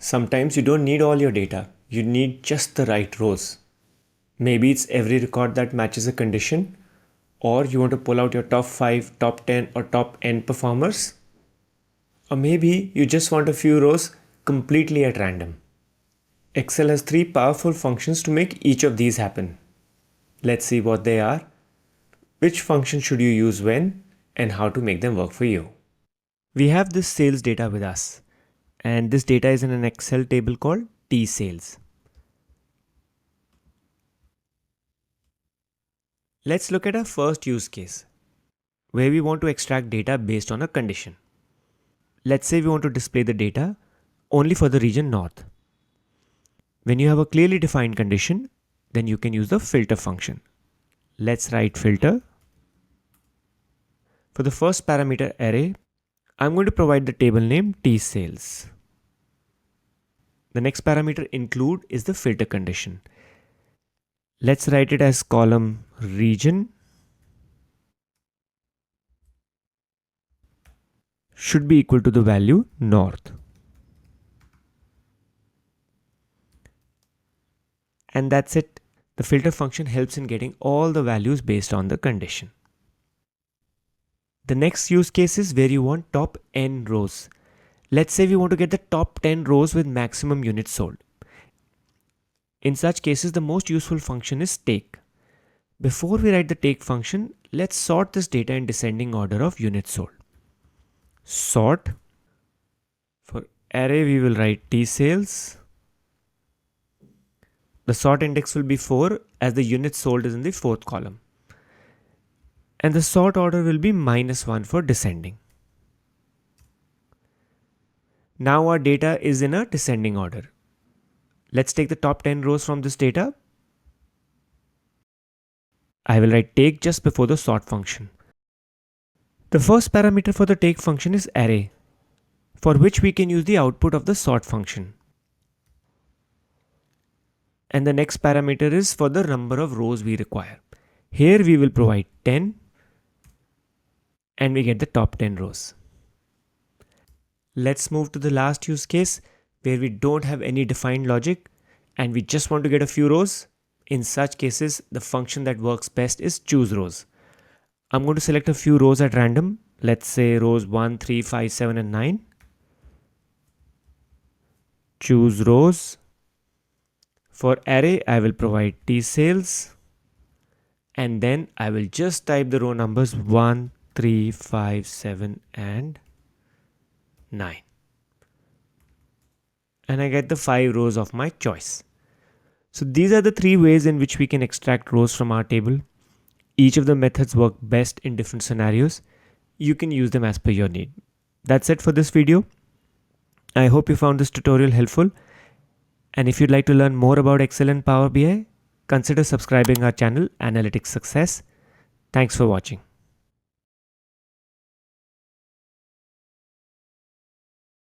Sometimes you don't need all your data, you need just the right rows. Maybe it's every record that matches a condition, or you want to pull out your top 5, top 10, or top n performers. Or maybe you just want a few rows completely at random. Excel has 3 powerful functions to make each of these happen. Let's see what they are, which function should you use when, and how to make them work for you. We have this sales data with us, and this data is in an Excel table called tsales. Let's look at our first use case, where we want to extract data based on a condition. Let's say we want to display the data only for the region north. When you have a clearly defined condition, then you can use the filter function. Let's write filter. For the first parameter array, I'm going to provide the table name tsales. The next parameter include is the filter condition. Let's write it as column region should be equal to the value north. And that's it. The filter function helps in getting all the values based on the condition. The next use case is where you want top n rows. Let's say we want to get the top 10 rows with maximum units sold. In such cases, the most useful function is take. Before we write the take function, let's sort this data in descending order of units sold. Sort. For array, we will write tsales. The sort index will be 4 as the units sold is in the 4th column. And the sort order will be -1 for descending. Now our data is in a descending order. Let's take the top 10 rows from this data. I will write take just before the sort function. The first parameter for the take function is array, for which we can use the output of the sort function. And the next parameter is for the number of rows we require. Here we will provide 10 and we get the top 10 rows. Let's move to the last use case where we don't have any defined logic and we just want to get a few rows. In such cases, the function that works best is CHOOSEROWS. I'm going to select a few rows at random. Let's say rows 1, 3, 5, 7 and 9. Choose rows. For array, I will provide tsales. And then I will just type the row numbers 1, 3, 5, 7 and 9. And I get the 5 rows of my choice. So these are the 3 ways in which we can extract rows from our table. Each of the methods work best in different scenarios. You can use them as per your need. That's it for this video. I hope you found this tutorial helpful. And if you'd like to learn more about Excel and Power BI, consider subscribing our channel Analytics Success. Thanks for watching.